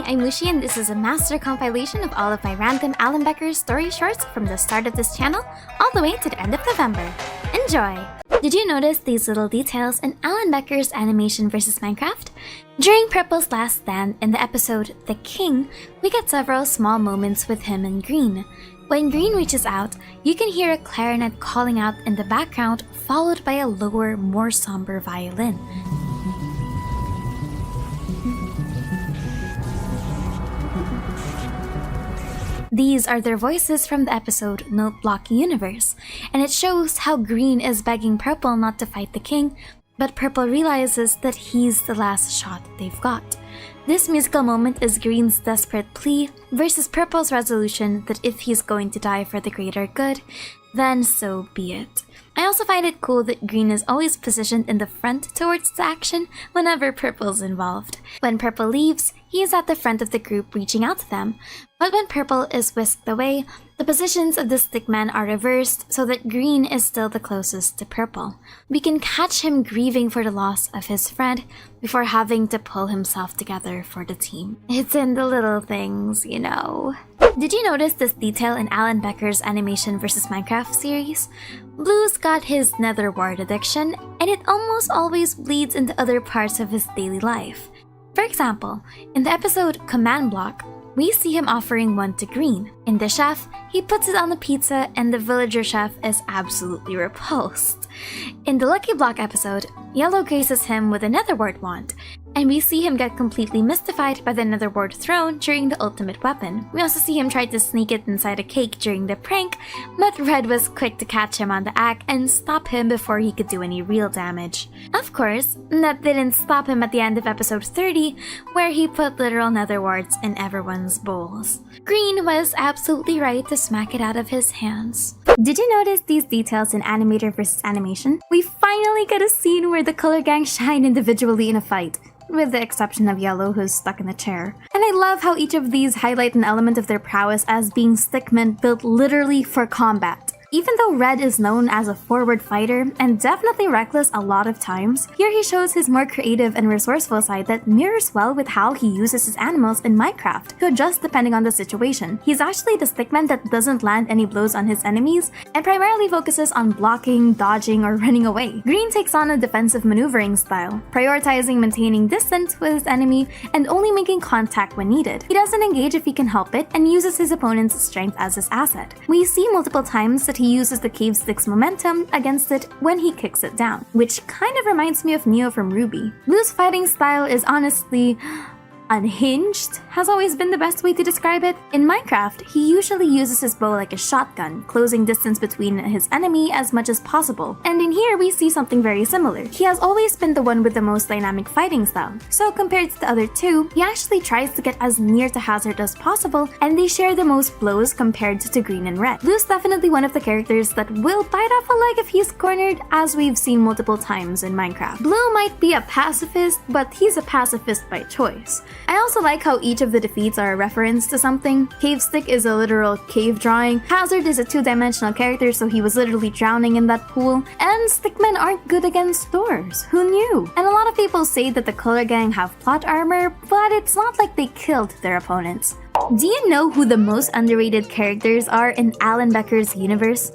I'm Mushi and this is a master compilation of all of my random Alan Becker story shorts from the start of this channel all the way to the end of November. Enjoy! Did you notice these little details in Alan Becker's animation vs Minecraft? During Purple's last stand in the episode The King, we get several small moments with him and Green. When Green reaches out, you can hear a clarinet calling out in the background, followed by a lower, more somber violin. These are their voices from the episode Note Block Universe, and it shows how Green is begging Purple not to fight the king, but Purple realizes that he's the last shot they've got. This musical moment is Green's desperate plea versus Purple's resolution that if he's going to die for the greater good, then so be it. I also find it cool that Green is always positioned in the front towards the action whenever Purple's involved. When Purple leaves, he is at the front of the group reaching out to them, but when Purple is whisked away, the positions of the stickmen are reversed so that Green is still the closest to Purple. We can catch him grieving for the loss of his friend before having to pull himself together for the team. It's in the little things, you know. Did you notice this detail in Alan Becker's animation vs Minecraft series? Blue's got his nether wart addiction, and it almost always bleeds into other parts of his daily life. For example, in the episode Command Block, we see him offering one to Green. In The Chef, he puts it on the pizza and the villager chef is absolutely repulsed. In the Lucky Block episode, Yellow graces him with a netherwart wand, and we see him get completely mystified by the netherwart throne during the ultimate weapon. We also see him try to sneak it inside a cake during the prank, but Red was quick to catch him on the act and stop him before he could do any real damage. Of course, that didn't stop him at the end of episode 30, where he put literal netherwarts in everyone's bowls. Green was absolutely right to smack it out of his hands. Did you notice these details in animator vs animation? We finally get a scene where the color gang shine individually in a fight, with the exception of Yellow, who's stuck in a chair. And I love how each of these highlight an element of their prowess as being stickmen built literally for combat. Even though Red is known as a forward fighter and definitely reckless a lot of times, here he shows his more creative and resourceful side that mirrors well with how he uses his animals in Minecraft to adjust depending on the situation. He's actually the stickman that doesn't land any blows on his enemies and primarily focuses on blocking, dodging, or running away. Green takes on a defensive maneuvering style, prioritizing maintaining distance with his enemy and only making contact when needed. He doesn't engage if he can help it and uses his opponent's strength as his asset. We see multiple times that he uses the cave stick's momentum against it when he kicks it down, which kind of reminds me of Neo from Ruby. Blue's fighting style is honestly unhinged, has always been the best way to describe it. In Minecraft, he usually uses his bow like a shotgun, closing distance between his enemy as much as possible. And in here, we see something very similar. He has always been the one with the most dynamic fighting style. So compared to the other two, he actually tries to get as near to Hazard as possible, and they share the most blows compared to Green and Red. Blue's definitely one of the characters that will bite off a leg if he's cornered, as we've seen multiple times in Minecraft. Blue might be a pacifist, but he's a pacifist by choice. I also like how each of the defeats are a reference to something. Cave Stick is a literal cave drawing, Hazard is a two-dimensional character so he was literally drowning in that pool, and stickmen aren't good against doors. Who knew? And a lot of people say that the color gang have plot armor, but it's not like they killed their opponents. Do you know who the most underrated characters are in Alan Becker's universe?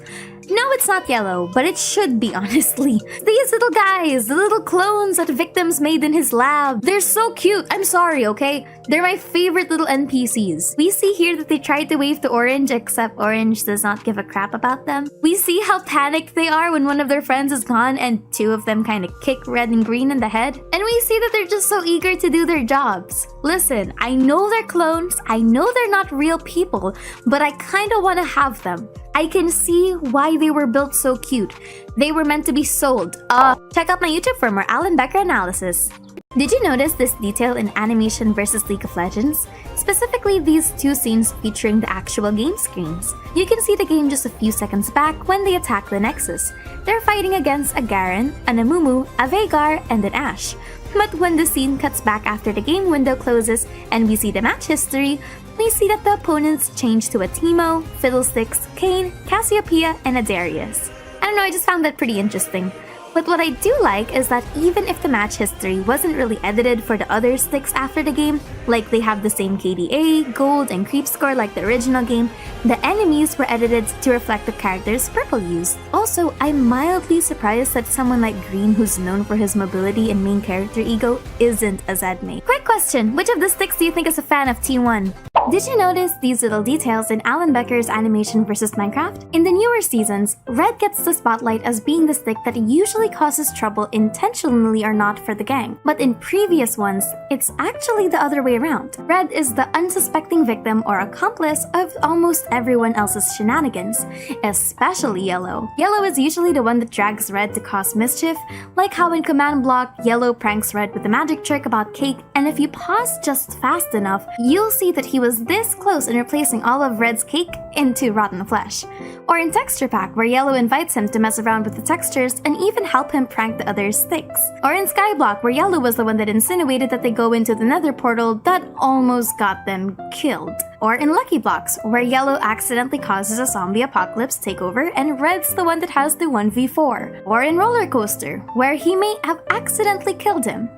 No, it's not Yellow, but it should be, honestly. These little guys, the little clones that Victims made in his lab. They're so cute. I'm sorry, okay? They're my favorite little NPCs. We see here that they tried to wave to Orange, except Orange does not give a crap about them. We see how panicked they are when one of their friends is gone and two of them kind of kick Red and Green in the head. And we see that they're just so eager to do their jobs. Listen, I know they're clones, I know they're not real people, but I kind of want to have them. I can see why they were built so cute. They were meant to be sold. Check out my YouTube for more Alan Becker analysis. Did you notice this detail in animation versus League of Legends? Specifically these two scenes featuring the actual game screens. You can see the game just a few seconds back when they attack the Nexus. They're fighting against a Garen, an Amumu, a Veigar, and an Ashe. But when the scene cuts back after the game window closes and we see the match history, we see that the opponents change to a Teemo, Fiddlesticks, Kayn, Cassiopeia, and a Darius. I don't know, I just found that pretty interesting. But what I do like is that even if the match history wasn't really edited for the other sticks after the game, like they have the same KDA, gold, and creep score like the original game, the enemies were edited to reflect the characters Purple used. Also, I'm mildly surprised that someone like Green, who's known for his mobility and main character ego, isn't a Zedmate. Quick question, which of the sticks do you think is a fan of T1? Did you notice these little details in Alan Becker's animation versus Minecraft? In the newer seasons, Red gets the spotlight as being the stick that usually causes trouble intentionally or not for the gang. But in previous ones, it's actually the other way around. Red is the unsuspecting victim or accomplice of almost everyone else's shenanigans, especially Yellow. Yellow is usually the one that drags Red to cause mischief, like how in Command Block, Yellow pranks Red with a magic trick about cake, and if you pause just fast enough, you'll see that he was this close in replacing all of Red's cake into rotten flesh. Or in Texture Pack, where Yellow invites him to mess around with the textures and even help him prank the other sticks. Or in Skyblock, where Yellow was the one that insinuated that they go into the nether portal that almost got them killed. Or in Lucky Blocks, where Yellow accidentally causes a zombie apocalypse takeover and Red's the one that has the 1v4. Or in Roller Coaster, where he may have accidentally killed him.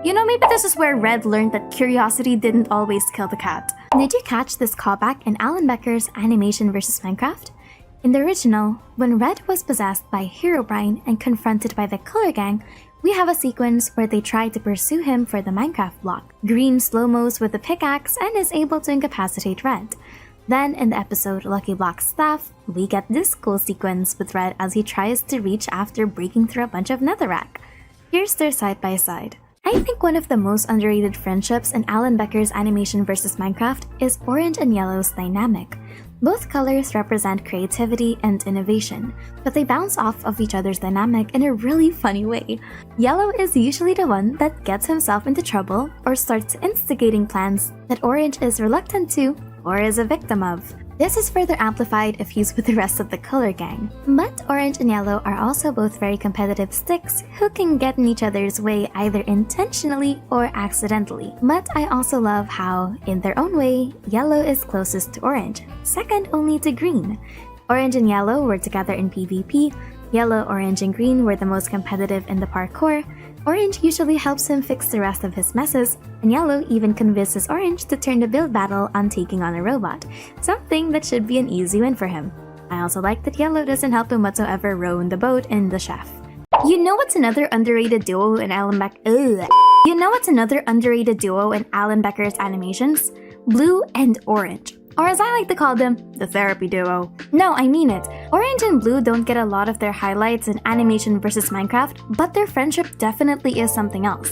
You know, maybe this is where Red learned that curiosity didn't always kill the cat. Did you catch this callback in Alan Becker's animation versus Minecraft? In the original, when Red was possessed by Herobrine and confronted by the Color Gang, we have a sequence where they try to pursue him for the Minecraft block. Green slow-mos with the pickaxe and is able to incapacitate Red. Then, in the episode Lucky Block's Staff, we get this cool sequence with Red as he tries to reach after breaking through a bunch of netherrack. Here's their side-by-side. I think one of the most underrated friendships in Alan Becker's animation versus Minecraft is Orange and Yellow's dynamic. Both colors represent creativity and innovation, but they bounce off of each other's dynamic in a really funny way. Yellow is usually the one that gets himself into trouble or starts instigating plans that Orange is reluctant to or is a victim of. This is further amplified if he's with the rest of the Color Gang. But Orange and Yellow are also both very competitive sticks who can get in each other's way either intentionally or accidentally. But I also love how, in their own way, Yellow is closest to Orange, second only to Green. Orange and Yellow were together in PvP, Yellow, Orange, and Green were the most competitive in the parkour. Orange usually helps him fix the rest of his messes, and Yellow even convinces Orange to turn the build battle on taking on a robot, something that should be an easy win for him. I also like that Yellow doesn't help him whatsoever row in the boat in the chef. You know what's another underrated duo in Alan Becker's animations? Blue and Orange. Or as I like to call them, the therapy duo. No, I mean it. Orange and Blue don't get a lot of their highlights in animation versus Minecraft, but their friendship definitely is something else.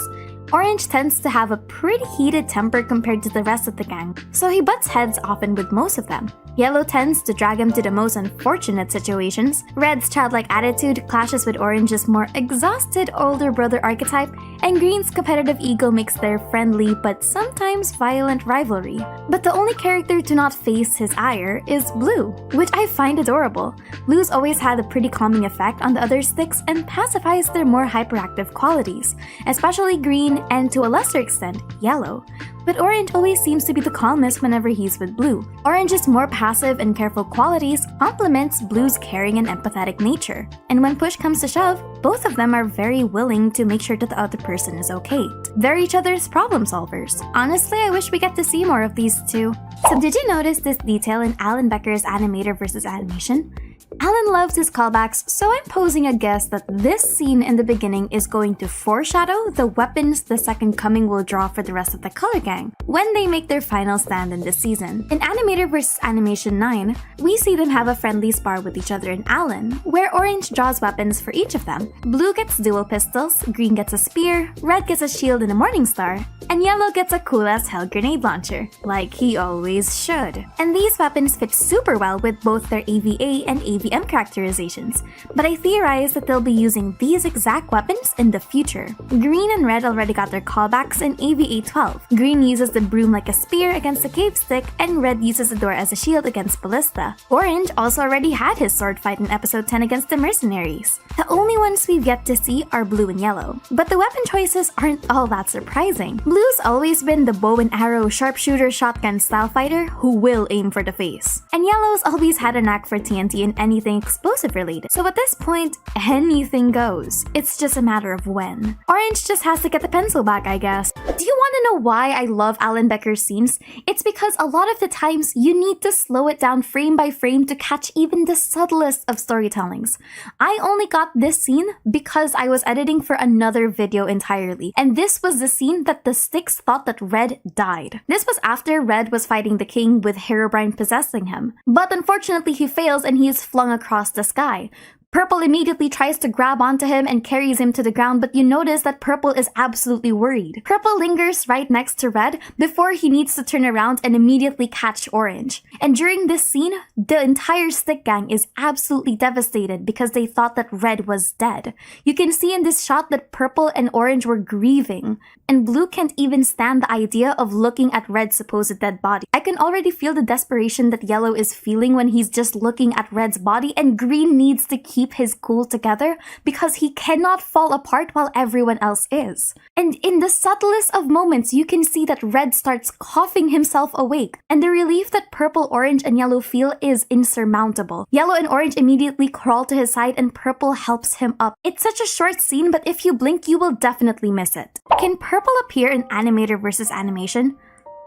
Orange tends to have a pretty heated temper compared to the rest of the gang, so he butts heads often with most of them. Yellow tends to drag him to the most unfortunate situations. Red's childlike attitude clashes with Orange's more exhausted older brother archetype, and Green's competitive ego makes their friendly but sometimes violent rivalry. But the only character to not face his ire is Blue, which I find adorable. Blue's always had a pretty calming effect on the other sticks and pacifies their more hyperactive qualities, especially Green and to a lesser extent, Yellow. But Orange always seems to be the calmest whenever he's with Blue. Orange's more passive and careful qualities complements Blue's caring and empathetic nature. And when push comes to shove, both of them are very willing to make sure that the other person is okay. They're each other's problem solvers. Honestly, I wish we get to see more of these two. So did you notice this detail in Alan Becker's animator versus animation? Alan loves his callbacks, so I'm posing a guess that this scene in the beginning is going to foreshadow the weapons the Second Coming will draw for the rest of the Color Gang when they make their final stand in this season. In Animator vs. Animation 9, we see them have a friendly spar with each other in Alan, where Orange draws weapons for each of them. Blue gets dual pistols, Green gets a spear, Red gets a shield and a morning star, and Yellow gets a cool-ass hell grenade launcher, like he always should. And these weapons fit super well with both their AVA and AVM characterizations, but I theorize that they'll be using these exact weapons in the future. Green and Red already got their callbacks in AVA 12. Green uses the broom like a spear against the cave stick, and Red uses the door as a shield against Ballista. Orange also already had his sword fight in episode 10 against the mercenaries. The only ones we've yet to see are Blue and Yellow, but the weapon choices aren't all that surprising. Blue's always been the bow and arrow sharpshooter shotgun style fighter who will aim for the face, and Yellow's always had a knack for TNT and anything explosive related. So at this point, anything goes. It's just a matter of when. Orange just has to get the pencil back, I guess. Do you want to know why I love Alan Becker's scenes? It's because a lot of the times you need to slow it down frame by frame to catch even the subtlest of storytellings. I only got this scene because I was editing for another video entirely, and this was the scene that the Sticks thought that Red died. This was after Red was fighting the king with Herobrine possessing him, but unfortunately he fails and he is flung across the sky. Purple immediately tries to grab onto him and carries him to the ground, but you notice that Purple is absolutely worried. Purple lingers right next to Red before he needs to turn around and immediately catch Orange. And during this scene, the entire Stick gang is absolutely devastated because they thought that Red was dead. You can see in this shot that Purple and Orange were grieving, and Blue can't even stand the idea of looking at Red's supposed dead body. I can already feel the desperation that Yellow is feeling when he's just looking at Red's body, and Green needs to keep his cool together because he cannot fall apart while everyone else is. And in the subtlest of moments, you can see that Red starts coughing himself awake, and the relief that Purple, Orange, and Yellow feel is insurmountable. Yellow and Orange immediately crawl to his side and Purple helps him up. It's such a short scene, but if you blink, you will definitely miss it. Can Purple appear in animator versus animation?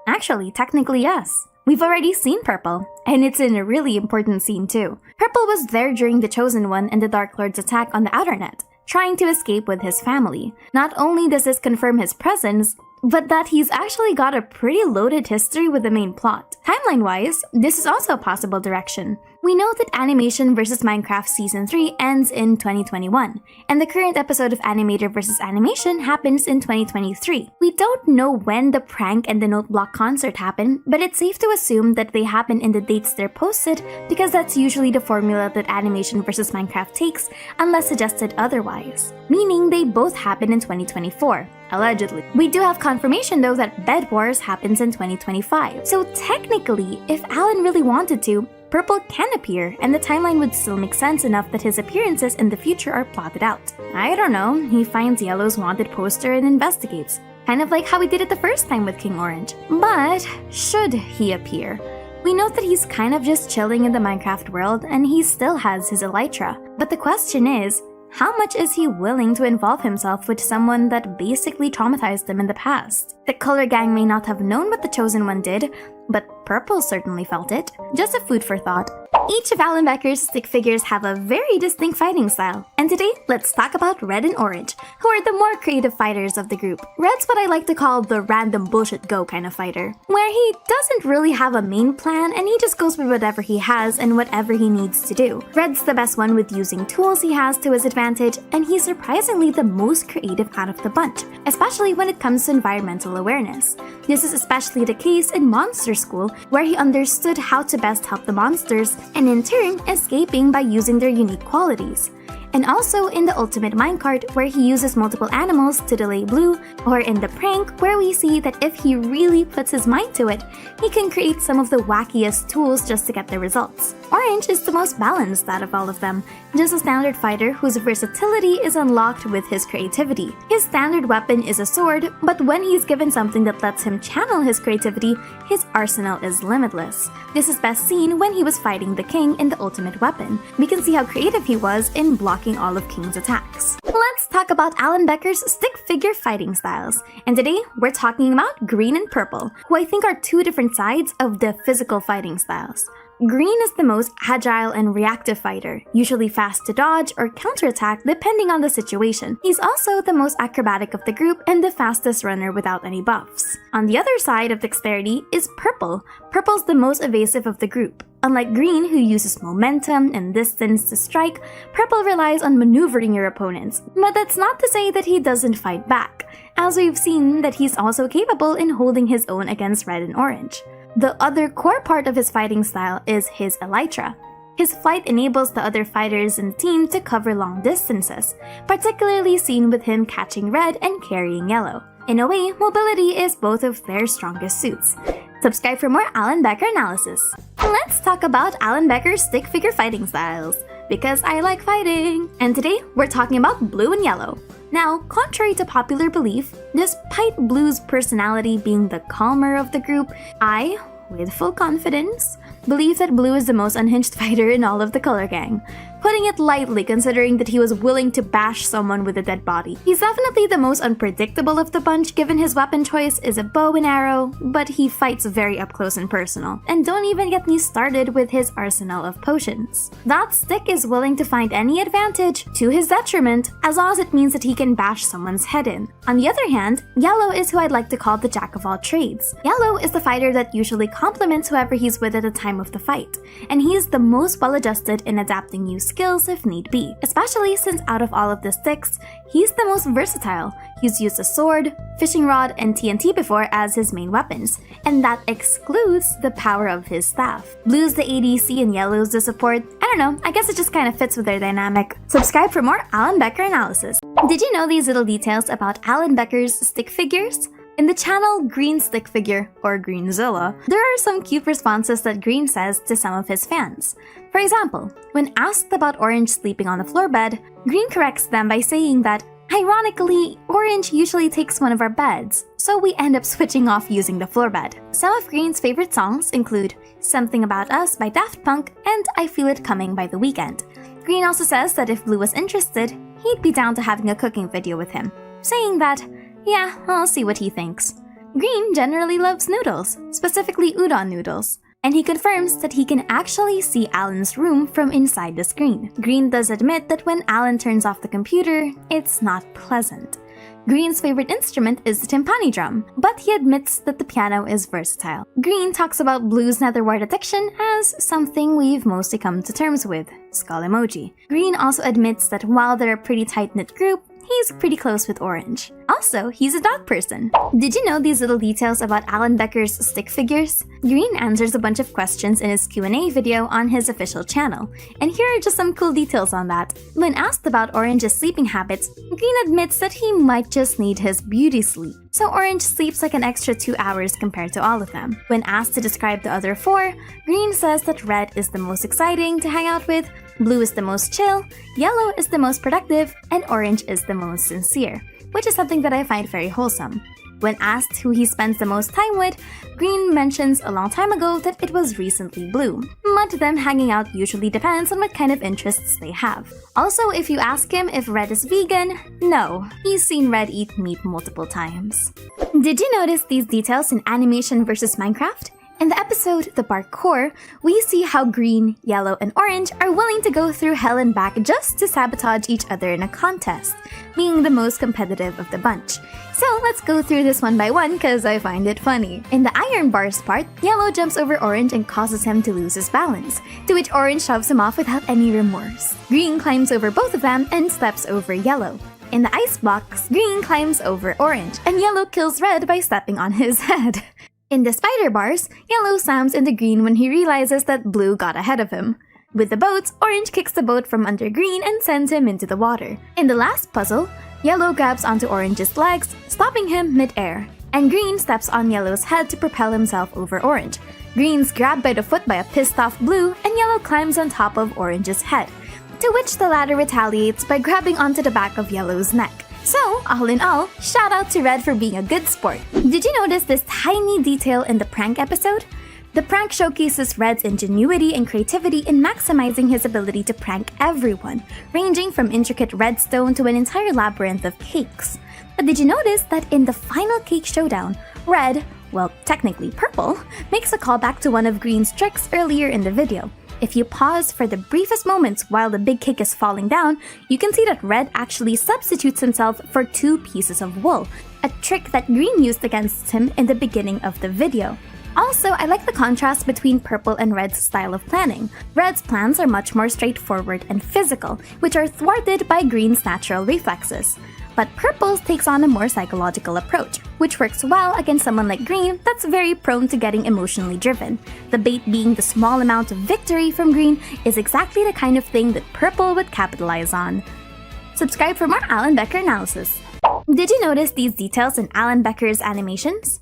Actually, technically yes. We've already seen Purple, and it's in a really important scene too. Purple was there during the Chosen One and the Dark Lord's attack on the Outer Net, trying to escape with his family. Not only does this confirm his presence, but that he's actually got a pretty loaded history with the main plot. Timeline-wise, this is also a possible direction. We know that Animation vs. Minecraft Season 3 ends in 2021, and the current episode of Animator vs. Animation happens in 2023. We don't know when the prank and the note block concert happen, but it's safe to assume that they happen in the dates they're posted because that's usually the formula that Animation vs. Minecraft takes unless suggested otherwise, meaning they both happen in 2024. Allegedly. We do have confirmation though that Bed Wars happens in 2025. So technically, if Alan really wanted to, Purple can appear, and the timeline would still make sense enough that his appearances in the future are plotted out. I don't know, he finds Yellow's wanted poster and investigates. Kind of like how he did it the first time with King Orange. But should he appear? We know that he's kind of just chilling in the Minecraft world and he still has his elytra. But the question is, how much is he willing to involve himself with someone that basically traumatized him in the past? The Color Gang may not have known what the Chosen One did, but Purple certainly felt it. Just a food for thought. Each of Alan Becker's stick figures have a very distinct fighting style, and today let's talk about Red and Orange, who are the more creative fighters of the group. Red's what I like to call the random bullshit go kind of fighter, where he doesn't really have a main plan and he just goes with whatever he has and whatever he needs to do. Red's the best one with using tools he has to his advantage, and he's surprisingly the most creative out of the bunch, especially when it comes to environmental awareness. This is especially the case in Monster School, where he understood how to best help the monsters and in turn escaping by using their unique qualities. And also in the Ultimate Minecart, where he uses multiple animals to delay Blue, or in the prank, where we see that if he really puts his mind to it, he can create some of the wackiest tools just to get the results. Orange is the most balanced out of all of them, just a standard fighter whose versatility is unlocked with his creativity. His standard weapon is a sword, but when he's given something that lets him channel his creativity, his arsenal is limitless. This is best seen when he was fighting the king in the Ultimate Weapon. We can see how creative he was in blocking all of King's attacks. Let's talk about Alan Becker's stick figure fighting styles. And today, we're talking about Green and Purple, who I think are two different sides of the physical fighting styles. Green is the most agile and reactive fighter, usually fast to dodge or counterattack depending on the situation. He's also the most acrobatic of the group and the fastest runner without any buffs. On the other side of dexterity is Purple. Purple's the most evasive of the group. Unlike Green, who uses momentum and distance to strike, Purple relies on maneuvering your opponents. But that's not to say that he doesn't fight back, as we've seen that he's also capable in holding his own against Red and Orange. The other core part of his fighting style is his elytra. His flight enables the other fighters in the team to cover long distances, particularly seen with him catching Red and carrying Yellow. In a way, mobility is both of their strongest suits. Subscribe for more Alan Becker analysis. Let's talk about Alan Becker's stick figure fighting styles, because I like fighting! And today, we're talking about Blue and Yellow. Now, contrary to popular belief, despite Blue's personality being the calmer of the group, I with full confidence, believes that Blue is the most unhinged fighter in all of the Color Gang, putting it lightly considering that he was willing to bash someone with a dead body. He's definitely the most unpredictable of the bunch given his weapon choice is a bow and arrow, but he fights very up close and personal. And don't even get me started with his arsenal of potions. That Stick is willing to find any advantage, to his detriment, as long as it means that he can bash someone's head in. On the other hand, Yellow is who I'd like to call the jack of all trades. Yellow is the fighter that usually compliments whoever he's with at the time of the fight, and he's the most well-adjusted in adapting new skills if need be, especially since out of all of the Sticks, he's the most versatile. He's used a sword, fishing rod, and TNT before as his main weapons, and that excludes the power of his staff. Blue's the ADC and Yellow's the support. I don't know, I guess it just kind of fits with their dynamic. Subscribe for more Alan Becker analysis. Did you know these little details about Alan Becker's stick figures? In the channel Green Stick Figure, or Greenzilla, there are some cute responses that Green says to some of his fans. For example, when asked about Orange sleeping on the floor bed, Green corrects them by saying that, ironically, Orange usually takes one of our beds, so we end up switching off using the floor bed. Some of Green's favorite songs include Something About Us by Daft Punk and I Feel It Coming by The Weeknd. Green also says that if Blue was interested, he'd be down to having a cooking video with him, saying that, yeah, I'll see what he thinks. Green generally loves noodles, specifically udon noodles, and he confirms that he can actually see Alan's room from inside the screen. Green does admit that when Alan turns off the computer, it's not pleasant. Green's favorite instrument is the timpani drum, but he admits that the piano is versatile. Green talks about Blue's netherwart addiction as something we've mostly come to terms with, skull emoji. Green also admits that while they're a pretty tight-knit group, he's pretty close with Orange. Also, he's a dog person. Did you know these little details about Alan Becker's stick figures? Green answers a bunch of questions in his Q&A video on his official channel, and here are just some cool details on that. When asked about Orange's sleeping habits, Green admits that he might just need his beauty sleep, so Orange sleeps like an extra 2 hours compared to all of them. When asked to describe the other 4, Green says that Red is the most exciting to hang out with, Blue is the most chill, Yellow is the most productive, and Orange is the most sincere, which is something that I find very wholesome. When asked who he spends the most time with, Green mentions a long time ago that it was recently Blue, but them hanging out usually depends on what kind of interests they have. Also, if you ask him if Red is vegan, no, he's seen Red eat meat multiple times. Did you notice these details in Animation vs Minecraft? In the episode The Parkour, we see how Green, Yellow, and Orange are willing to go through hell and back just to sabotage each other in a contest, being the most competitive of the bunch. So let's go through this one by one because I find it funny. In the iron bars part, Yellow jumps over Orange and causes him to lose his balance, to which Orange shoves him off without any remorse. Green climbs over both of them and steps over Yellow. In the ice box, Green climbs over Orange, and Yellow kills Red by stepping on his head. In the spider bars, Yellow slams into Green when he realizes that Blue got ahead of him. With the boats, Orange kicks the boat from under Green and sends him into the water. In the last puzzle, Yellow grabs onto Orange's legs, stopping him mid-air, and Green steps on Yellow's head to propel himself over Orange. Green's grabbed by the foot by a pissed-off Blue, and Yellow climbs on top of Orange's head, to which the latter retaliates by grabbing onto the back of Yellow's neck. So, all in all, shout out to Red for being a good sport. Did you notice this tiny detail in the prank episode? The prank showcases Red's ingenuity and creativity in maximizing his ability to prank everyone, ranging from intricate redstone to an entire labyrinth of cakes. But did you notice that in the final cake showdown, Red, well, technically Purple, makes a callback to one of Green's tricks earlier in the video? If you pause for the briefest moments while the big cake is falling down, you can see that Red actually substitutes himself for 2 pieces of wool, a trick that Green used against him in the beginning of the video. Also, I like the contrast between Purple and Red's style of planning. Red's plans are much more straightforward and physical, which are thwarted by Green's natural reflexes. But Purple's takes on a more psychological approach, which works well against someone like Green that's very prone to getting emotionally driven. The bait being the small amount of victory from Green is exactly the kind of thing that Purple would capitalize on. Subscribe for more Alan Becker analysis. Did you notice these details in Alan Becker's animations?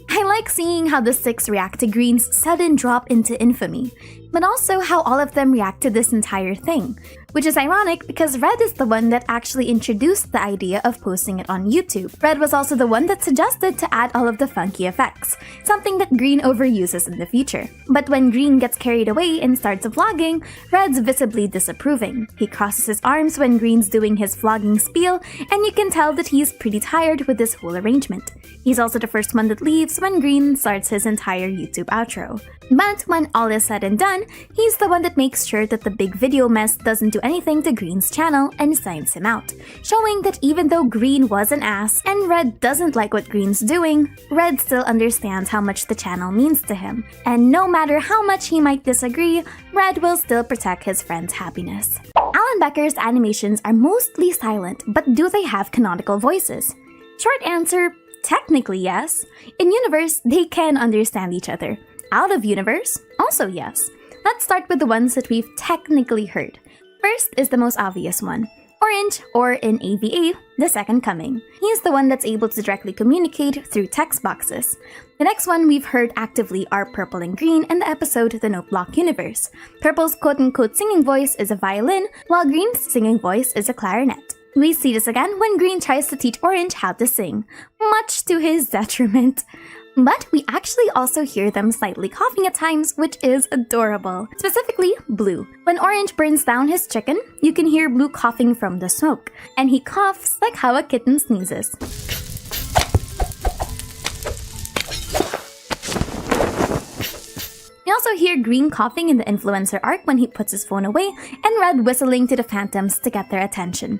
I like seeing how the Six react to Green's sudden drop into infamy. but also how all of them react to this entire thing. Which is ironic because Red is the one that actually introduced the idea of posting it on YouTube. Red was also the one that suggested to add all of the funky effects, something that Green overuses in the future. But when Green gets carried away and starts vlogging, Red's visibly disapproving. He crosses his arms when Green's doing his vlogging spiel, and you can tell that he's pretty tired with this whole arrangement. He's also the first one that leaves when Green starts his entire YouTube outro. But when all is said and done, he's the one that makes sure that the big video mess doesn't do anything to Green's channel and signs him out, showing that even though Green was an ass and Red doesn't like what Green's doing, Red still understands how much the channel means to him, and no matter how much he might disagree, Red will still protect his friend's happiness. Alan Becker's animations are mostly silent, but do they have canonical voices? Short answer, technically yes. In universe, they can understand each other. Out of universe, also yes. Let's start with the ones that we've technically heard. First is the most obvious one. Orange, or in AVA, the Second Coming. He's the one that's able to directly communicate through text boxes. The next one we've heard actively are Purple and Green in the episode The Note Block Universe. Purple's quote-unquote singing voice is a violin, while Green's singing voice is a clarinet. We see this again when Green tries to teach Orange how to sing, much to his detriment. But we actually also hear them slightly coughing at times, which is adorable. Specifically, Blue. When Orange burns down his chicken, you can hear Blue coughing from the smoke, and he coughs like how a kitten sneezes. We also hear Green coughing in the influencer arc when he puts his phone away, and Red whistling to the phantoms to get their attention.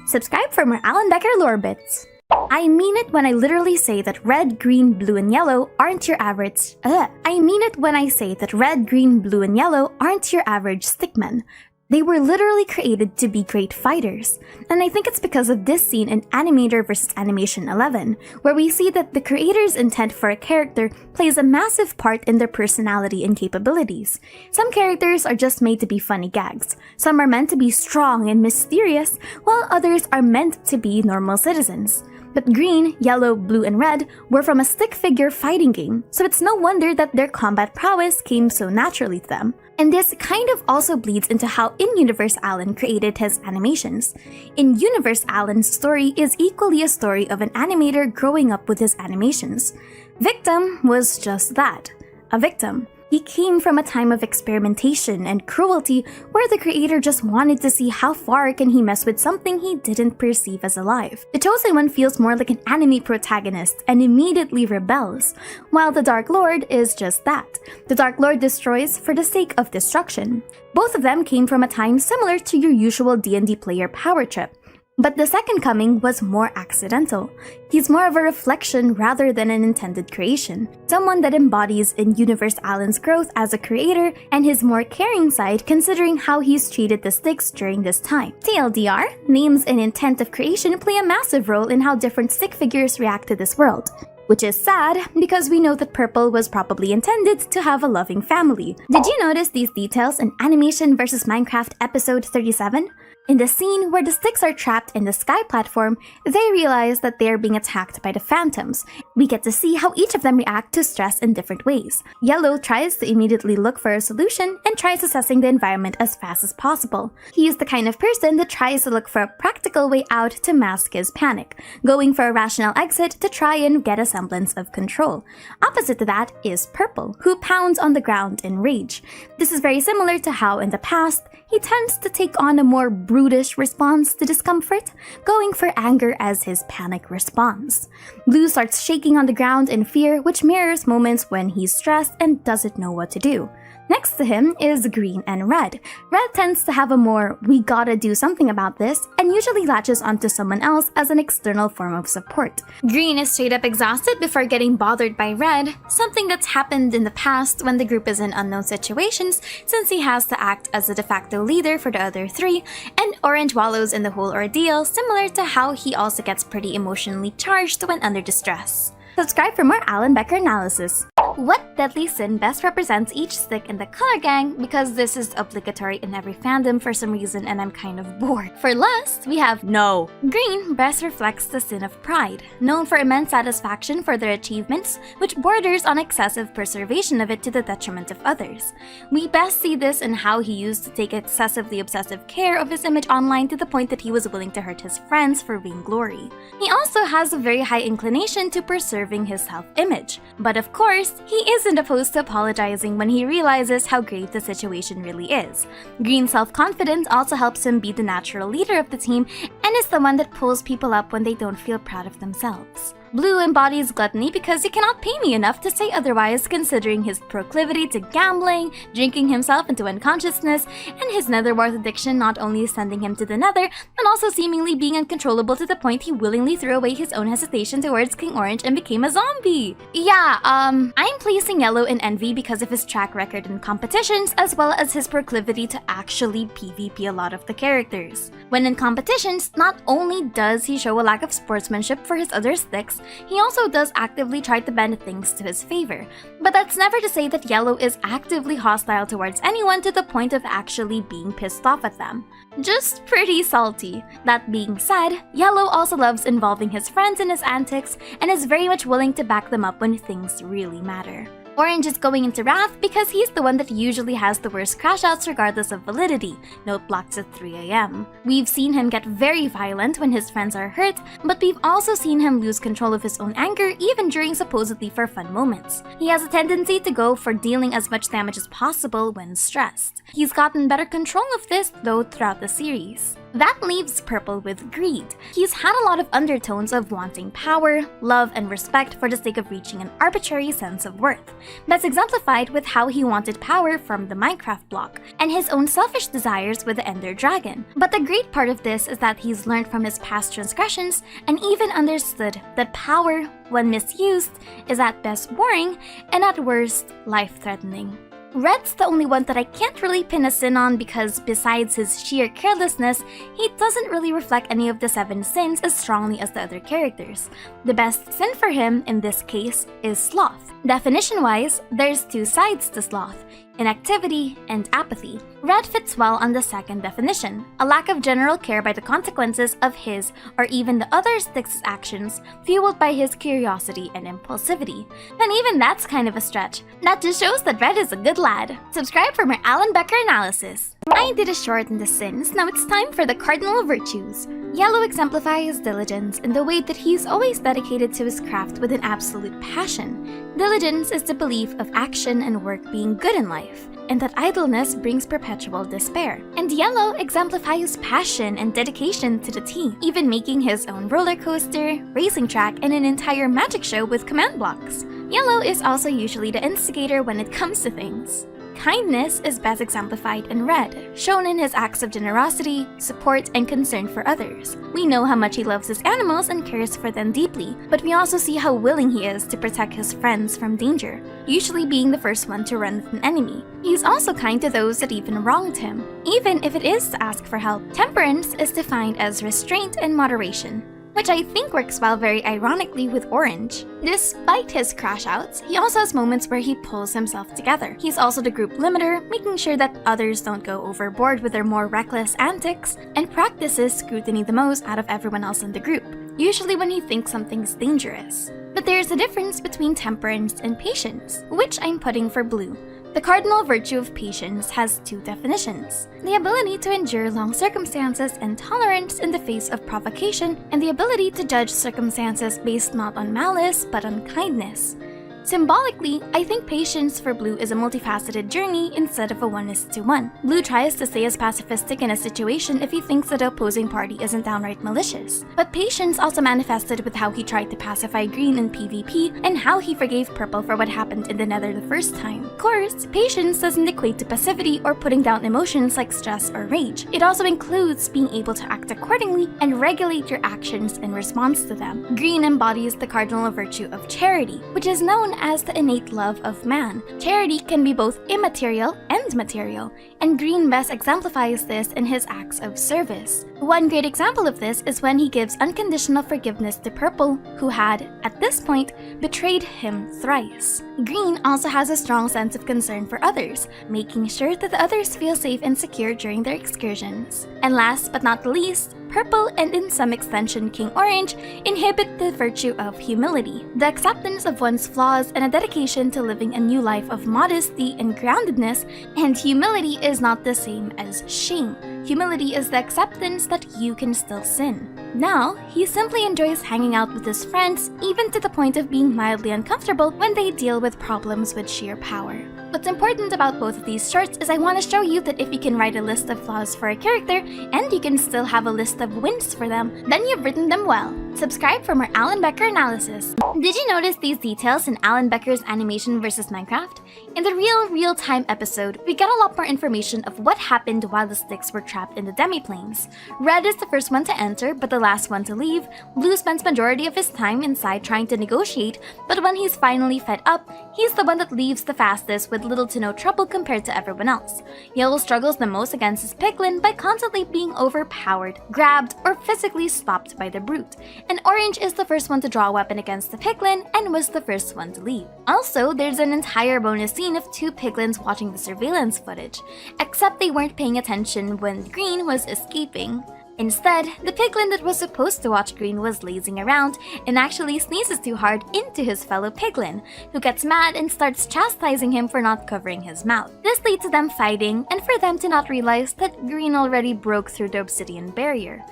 Subscribe for more Alan Becker lore bits. I mean it when I literally say that red, green, blue, and yellow aren't your average. I mean it when I say that red, green, blue, and yellow aren't your average stickmen. They were literally created to be great fighters. And I think it's because of this scene in Animator vs. Animation 11, where we see that the creator's intent for a character plays a massive part in their personality and capabilities. Some characters are just made to be funny gags. Some are meant to be strong and mysterious, while others are meant to be normal citizens. But green, yellow, blue, and red were from a stick figure fighting game, so it's no wonder that their combat prowess came so naturally to them. And this kind of also bleeds into how in-universe Alan created his animations. In-universe Alan's story is equally a story of an animator growing up with his animations. Victim was just that, a victim. He came from a time of experimentation and cruelty where the creator just wanted to see how far can he mess with something he didn't perceive as alive. The Chosen One feels more like an anime protagonist and immediately rebels, while the Dark Lord is just that. The Dark Lord destroys for the sake of destruction. Both of them came from a time similar to your usual D&D player power trip. But the Second Coming was more accidental. He's more of a reflection rather than an intended creation. Someone that embodies in-universe Alan's growth as a creator and his more caring side considering how he's treated the sticks during this time. TLDR, names and intent of creation play a massive role in how different stick figures react to this world. Which is sad, because we know that Purple was probably intended to have a loving family. Did you notice these details in Animation vs. Minecraft episode 37? In the scene where the sticks are trapped in the sky platform, they realize that they are being attacked by the phantoms. We get to see how each of them react to stress in different ways. Yellow tries to immediately look for a solution and tries assessing the environment as fast as possible. He is the kind of person that tries to look for a practical way out to mask his panic, going for a rational exit to try and get a semblance of control. Opposite to that is Purple, who pounds on the ground in rage. This is very similar to how in the past, he tends to take on a more brutish response to discomfort, going for anger as his panic response. Blue starts shaking on the ground in fear, which mirrors moments when he's stressed and doesn't know what to do. Next to him is green and red. Red tends to have a more "we gotta do something about this" and usually latches onto someone else as an external form of support. Green is straight up exhausted before getting bothered by red, something that's happened in the past when the group is in unknown situations since he has to act as a de facto leader for the other three, and orange wallows in the whole ordeal, similar to how he also gets pretty emotionally charged when under distress. Subscribe for more Alan Becker analysis. What deadly sin best represents each stick in the color gang, because this is obligatory in every fandom for some reason and I'm kind of bored. For lust, we have no. Green best reflects the sin of pride, known for immense satisfaction for their achievements, which borders on excessive preservation of it to the detriment of others. We best see this in how he used to take excessively obsessive care of his image online to the point that he was willing to hurt his friends for vainglory. He also has a very high inclination to preserving his self-image, but of course, he isn't opposed to apologizing when he realizes how grave the situation really is. Green's self-confidence also helps him be the natural leader of the team and is the one that pulls people up when they don't feel proud of themselves. Blue embodies gluttony because he cannot pay me enough to say otherwise, considering his proclivity to gambling, drinking himself into unconsciousness, and his netherworth addiction not only sending him to the nether, but also seemingly being uncontrollable to the point he willingly threw away his own hesitation towards King Orange and became a zombie. Yeah, I'm placing Yellow in envy because of his track record in competitions, as well as his proclivity to actually PvP a lot of the characters. When in competitions, not only does he show a lack of sportsmanship for his other sticks, he also does actively try to bend things to his favor. But that's never to say that Yellow is actively hostile towards anyone to the point of actually being pissed off at them. Just pretty salty. That being said, Yellow also loves involving his friends in his antics and is very much willing to back them up when things really matter. Orange is going into wrath because he's the one that usually has the worst crash outs regardless of validity, note blocked at 3 AM. We've seen him get very violent when his friends are hurt, but we've also seen him lose control of his own anger even during supposedly for fun moments. He has a tendency to go for dealing as much damage as possible when stressed. He's gotten better control of this though throughout the series. That leaves Purple with greed. He's had a lot of undertones of wanting power, love, and respect for the sake of reaching an arbitrary sense of worth. That's exemplified with how he wanted power from the Minecraft block, and his own selfish desires with the Ender Dragon. But the great part of this is that he's learned from his past transgressions and even understood that power, when misused, is at best boring and at worst life-threatening. Red's the only one that I can't really pin a sin on because besides his sheer carelessness, he doesn't really reflect any of the 7 sins as strongly as the other characters. The best sin for him in this case is sloth. Definition-wise, there's 2 sides to sloth: inactivity and apathy. Red fits well on the second definition, a lack of general care by the consequences of his or even the other sticks' actions, fueled by his curiosity and impulsivity. And even that's kind of a stretch. That just shows that Red is a good lad. Subscribe for more Alan Becker analysis. I did a short in the sins, now it's time for the cardinal virtues. Yellow exemplifies diligence in the way that he's always dedicated to his craft with an absolute passion. Diligence is the belief of action and work being good in life, and that idleness brings perpetual despair. And Yellow exemplifies passion and dedication to the team, even making his own roller coaster, racing track, and an entire magic show with command blocks. Yellow is also usually the instigator when it comes to things. Kindness is best exemplified in Red, shown in his acts of generosity, support, and concern for others. We know how much he loves his animals and cares for them deeply, but we also see how willing he is to protect his friends from danger, usually being the first one to run with an enemy. He's also kind to those that even wronged him, even if it is to ask for help. Temperance is defined as restraint and moderation, which I think works well very ironically with Orange. Despite his crash outs, he also has moments where he pulls himself together. He's also the group limiter, making sure that others don't go overboard with their more reckless antics, and practices scrutiny the most out of everyone else in the group, usually when he thinks something's dangerous. But there's a difference between temperance and patience, which I'm putting for Blue. The cardinal virtue of patience has 2 definitions: the ability to endure long circumstances and tolerance in the face of provocation, and the ability to judge circumstances based not on malice but on kindness. Symbolically, I think patience for Blue is a multifaceted journey instead of a 1:1. Blue tries to stay as pacifistic in a situation if he thinks that the opposing party isn't downright malicious. But patience also manifested with how he tried to pacify Green in PvP and how he forgave Purple for what happened in the Nether the first time. Of course, patience doesn't equate to passivity or putting down emotions like stress or rage. It also includes being able to act accordingly and regulate your actions in response to them. Green embodies the cardinal virtue of charity, which is known known as the innate love of man. Charity can be both immaterial and material, and Green best exemplifies this in his acts of service. One great example of this is when he gives unconditional forgiveness to Purple, who had, at this point, betrayed him thrice. Green also has a strong sense of concern for others, making sure that the others feel safe and secure during their excursions. And last but not least, Purple, and in some extension King Orange, inhibit the virtue of humility, the acceptance of one's flaws and a dedication to living a new life of modesty and groundedness, and humility is not the same as shame. Humility is the acceptance that you can still sin. Now, he simply enjoys hanging out with his friends, even to the point of being mildly uncomfortable when they deal with problems with sheer power. What's important about both of these shorts is I want to show you that if you can write a list of flaws for a character, and you can still have a list of wins for them, then you've written them well. Subscribe for more Alan Becker analysis. Did you notice these details in Alan Becker's animation versus Minecraft? In the real-time episode, we get a lot more information of what happened while the sticks were trapped in the demiplanes. Red is the first one to enter, but the last one to leave. Blue spends majority of his time inside trying to negotiate, but when he's finally fed up, he's the one that leaves the fastest with little to no trouble compared to everyone else. Yellow struggles the most against his piglin by constantly being overpowered, grabbed, or physically stopped by the brute. And Orange is the first one to draw a weapon against the piglin and was the first one to leave. Also, there's an entire bonus scene of two piglins watching the surveillance footage, except they weren't paying attention when Green was escaping. Instead, the piglin that was supposed to watch Green was lazing around and actually sneezes too hard into his fellow piglin, who gets mad and starts chastising him for not covering his mouth. This leads to them fighting and for them to not realize that Green already broke through the obsidian barrier.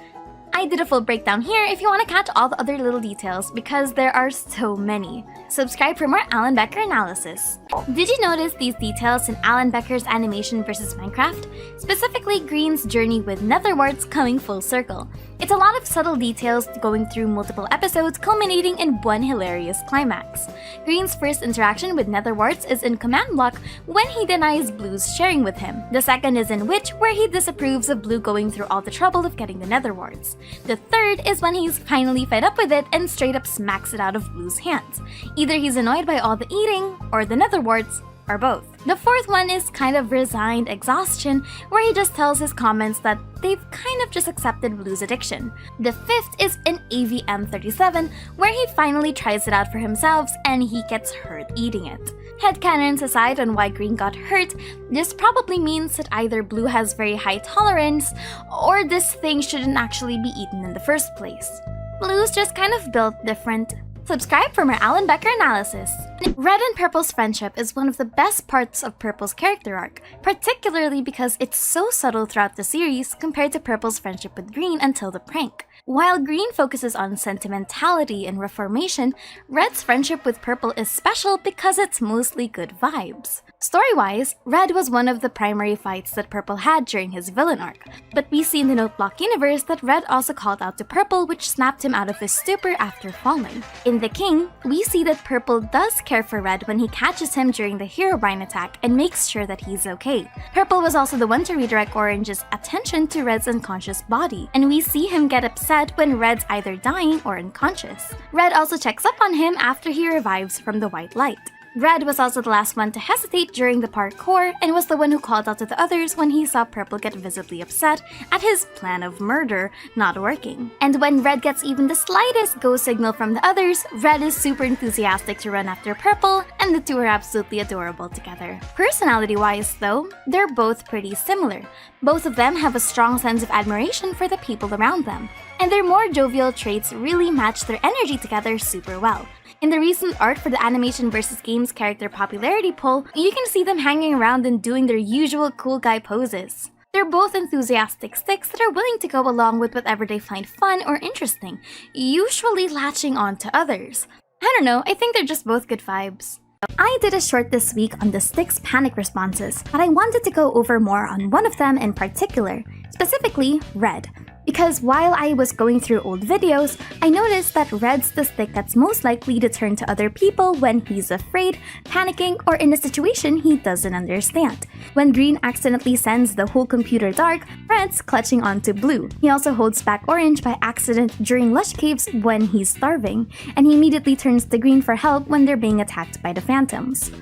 I did a full breakdown here if you want to catch all the other little details because there are so many. Subscribe for more Alan Becker analysis. Did you notice these details in Alan Becker's animation versus Minecraft? Specifically, Green's journey with netherwarts coming full circle. It's a lot of subtle details going through multiple episodes culminating in one hilarious climax. Green's first interaction with netherwarts is in command block when he denies Blue's sharing with him. The second is in Witch, where he disapproves of Blue going through all the trouble of getting the netherwarts. The third is when he's finally fed up with it and straight up smacks it out of Blue's hands. Either he's annoyed by all the eating, or the netherwarts, or both. The fourth one is kind of resigned exhaustion, where he just tells his comments that they've kind of just accepted Blue's addiction. The fifth is in AVM37, where he finally tries it out for himself and he gets hurt eating it. Headcanons aside on why Green got hurt, this probably means that either Blue has very high tolerance, or this thing shouldn't actually be eaten in the first place. Blue's just kind of built different. Subscribe for more Alan Becker analysis. Red and Purple's friendship is one of the best parts of Purple's character arc, particularly because it's so subtle throughout the series compared to Purple's friendship with Green until the prank. While Green focuses on sentimentality and reformation, Red's friendship with Purple is special because it's mostly good vibes. Story-wise, Red was one of the primary fights that Purple had during his villain arc, but we see in the Noteblock universe that Red also called out to Purple, which snapped him out of his stupor after falling. In The King, we see that Purple does care for Red when he catches him during the Herobrine attack and makes sure that he's okay. Purple was also the one to redirect Orange's attention to Red's unconscious body, and we see him get upset when Red's either dying or unconscious. Red also checks up on him after he revives from the white light. Red was also the last one to hesitate during the parkour and was the one who called out to the others when he saw Purple get visibly upset at his plan of murder not working. And when Red gets even the slightest go signal from the others, Red is super enthusiastic to run after Purple, and the two are absolutely adorable together. Personality-wise though, they're both pretty similar. Both of them have a strong sense of admiration for the people around them, and their more jovial traits really match their energy together super well. In the recent art for the Animation vs. Games character popularity poll, you can see them hanging around and doing their usual cool guy poses. They're both enthusiastic sticks that are willing to go along with whatever they find fun or interesting, usually latching on to others. I don't know, I think they're just both good vibes. I did a short this week on the Sticks' panic responses, but I wanted to go over more on one of them in particular, specifically Red. Because while I was going through old videos, I noticed that red's the stick that's most likely to turn to other people when he's afraid, panicking, or in a situation he doesn't understand. When green accidentally sends the whole computer dark, red's clutching onto blue. He also holds back orange by accident during lush caves when he's starving, and he immediately turns to green for help when they're being attacked by the phantoms.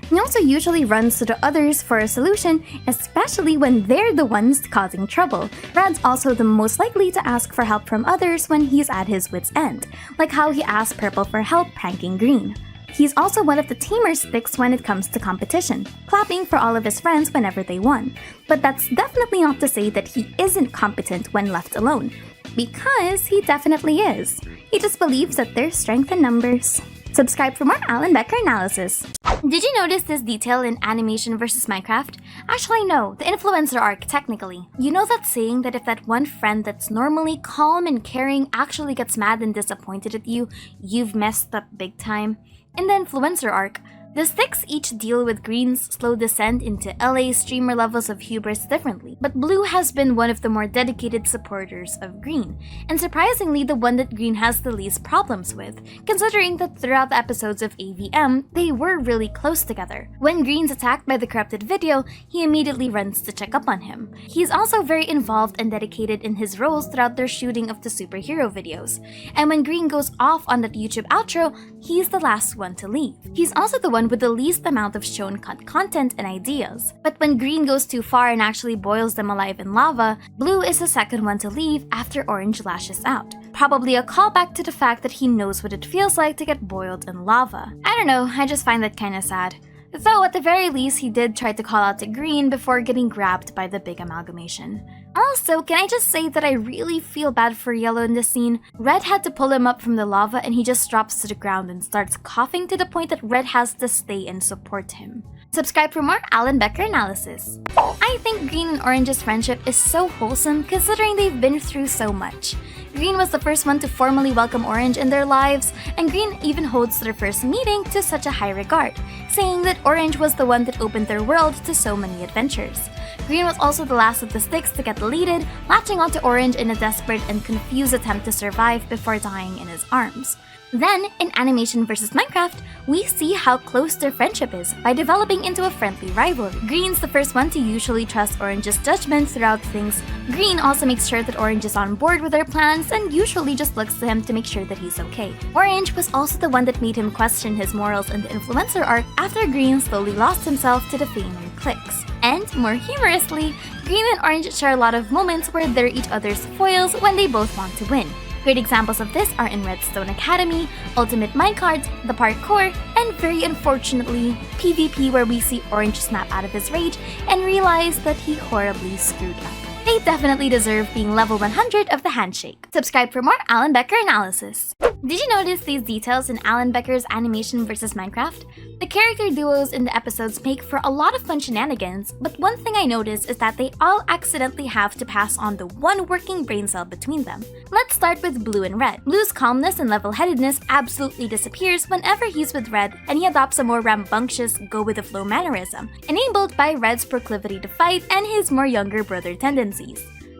He also usually runs to the others for a solution, especially when they're the ones causing trouble. Red's also the most likely to ask for help from others when he's at his wit's end, like how he asked Purple for help pranking Green. He's also one of the teamer sticks when it comes to competition, clapping for all of his friends whenever they won. But that's definitely not to say that he isn't competent when left alone, because he definitely is. He just believes that there's strength in numbers. Subscribe for more Alan Becker analysis. Did you notice this detail in Animation vs. Minecraft? Actually no, the influencer arc technically. You know that saying that if that one friend that's normally calm and caring actually gets mad and disappointed at you, you've messed up big time? In the influencer arc, the sticks each deal with Green's slow descent into LA streamer levels of hubris differently, but Blue has been one of the more dedicated supporters of Green, and surprisingly the one that Green has the least problems with, considering that throughout the episodes of AVM, they were really close together. When Green's attacked by the corrupted video, he immediately runs to check up on him. He's also very involved and dedicated in his roles throughout their shooting of the superhero videos, and when Green goes off on that YouTube outro, he's the last one to leave. He's also the one with the least amount of shown cut content and ideas. But when Green goes too far and actually boils them alive in lava, Blue is the second one to leave after Orange lashes out. Probably a callback to the fact that he knows what it feels like to get boiled in lava. I don't know, I just find that kinda sad. Though at the very least he did try to call out to Green before getting grabbed by the big amalgamation. Also, can I just say that I really feel bad for Yellow in this scene? Red had to pull him up from the lava and he just drops to the ground and starts coughing to the point that Red has to stay and support him. Subscribe for more Alan Becker analysis. I think Green and Orange's friendship is so wholesome considering they've been through so much. Green was the first one to formally welcome Orange in their lives, and Green even holds their first meeting to such a high regard, saying that Orange was the one that opened their world to so many adventures. Green was also the last of the sticks to get deleted, latching onto Orange in a desperate and confused attempt to survive before dying in his arms. Then, in Animation vs. Minecraft, we see how close their friendship is by developing into a friendly rivalry. Green's the first one to usually trust Orange's judgment throughout things. Green also makes sure that Orange is on board with their plans and usually just looks to him to make sure that he's okay. Orange was also the one that made him question his morals in the influencer arc after Green slowly lost himself to the fame and clicks. And, more humorously, Green and Orange share a lot of moments where they're each other's foils when they both want to win. Great examples of this are in Redstone Academy, Ultimate Minecarts, the Parkour, and very unfortunately, PvP where we see Orange snap out of his rage and realize that he horribly screwed up. They definitely deserve being level 100 of the handshake. Subscribe for more Alan Becker analysis. Did you notice these details in Alan Becker's Animation vs. Minecraft? The character duos in the episodes make for a lot of fun shenanigans, but one thing I noticed is that they all accidentally have to pass on the one working brain cell between them. Let's start with Blue and Red. Blue's calmness and level-headedness absolutely disappears whenever he's with Red, and he adopts a more rambunctious, go-with-the-flow mannerism, enabled by Red's proclivity to fight and his more younger brother tendencies.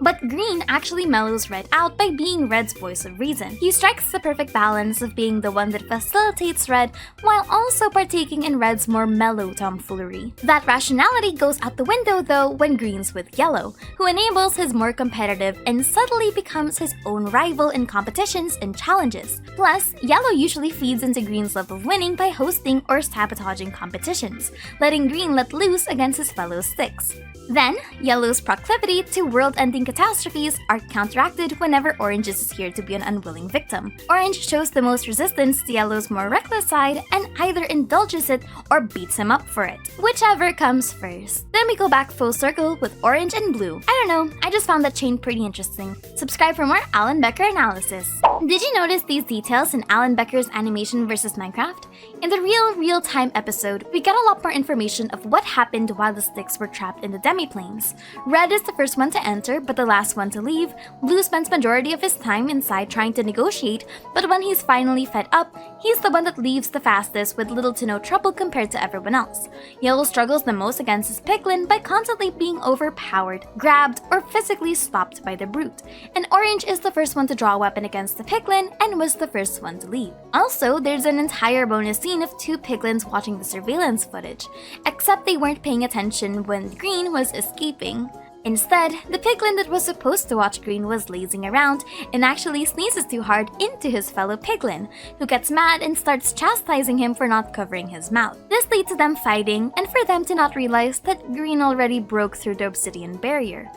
But Green actually mellows Red out by being Red's voice of reason. He strikes the perfect balance of being the one that facilitates Red while also partaking in Red's more mellow tomfoolery. That rationality goes out the window though when Green's with Yellow, who enables his more competitive and subtly becomes his own rival in competitions and challenges. Plus, Yellow usually feeds into Green's love of winning by hosting or sabotaging competitions, letting Green let loose against his fellow sticks. Then, Yellow's proclivity to world-ending catastrophes are counteracted whenever Orange is here to be an unwilling victim. Orange shows the most resistance to Yellow's more reckless side and either indulges it or beats him up for it, whichever comes first. Then we go back full circle with Orange and Blue. I don't know, I just found that chain pretty interesting. Subscribe for more Alan Becker analysis. Did you notice these details in Alan Becker's Animation vs. Minecraft? In the real-time episode, we get a lot more information of what happened while the sticks were trapped in the demiplanes. Red is the first one to enter, but but the last one to leave. Blue spends majority of his time inside trying to negotiate, but when he's finally fed up, he's the one that leaves the fastest with little to no trouble compared to everyone else. Yellow struggles the most against his piglin by constantly being overpowered, grabbed, or physically stopped by the brute. And Orange is the first one to draw a weapon against the piglin and was the first one to leave. Also, there's an entire bonus scene of two piglins watching the surveillance footage, except they weren't paying attention when Green was escaping. Instead, the piglin that was supposed to watch Green was lazing around and actually sneezes too hard into his fellow piglin, who gets mad and starts chastising him for not covering his mouth. This leads to them fighting and for them to not realize that Green already broke through the obsidian barrier.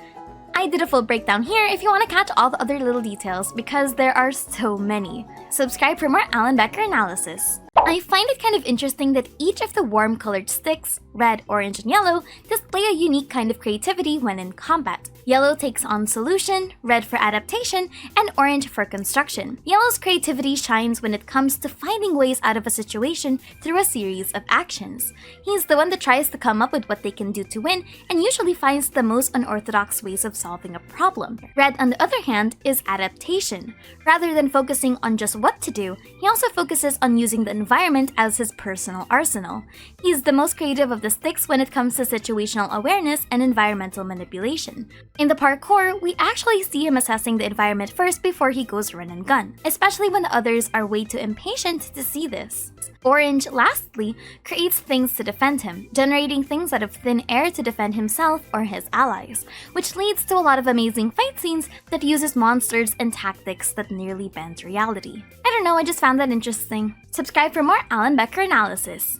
I did a full breakdown here if you want to catch all the other little details because there are so many. Subscribe for more Alan Becker analysis. I find it kind of interesting that each of the warm-colored sticks, red, orange, and yellow, display a unique kind of creativity when in combat. Yellow takes on solution, red for adaptation, and orange for construction. Yellow's creativity shines when it comes to finding ways out of a situation through a series of actions. He's the one that tries to come up with what they can do to win and usually finds the most unorthodox ways of solving a problem. Red, on the other hand, is adaptation. Rather than focusing on just what to do, he also focuses on using the environment as his personal arsenal. He's the most creative of the sticks when it comes to situational awareness and environmental manipulation. In the parkour, we actually see him assessing the environment first before he goes run and gun, especially when the others are way too impatient to see this. Orange, lastly, creates things to defend him, generating things out of thin air to defend himself or his allies, which leads to a lot of amazing fight scenes that uses monsters and tactics that nearly bend reality. I don't know, I just found that interesting. Subscribe for more Alan Becker analysis.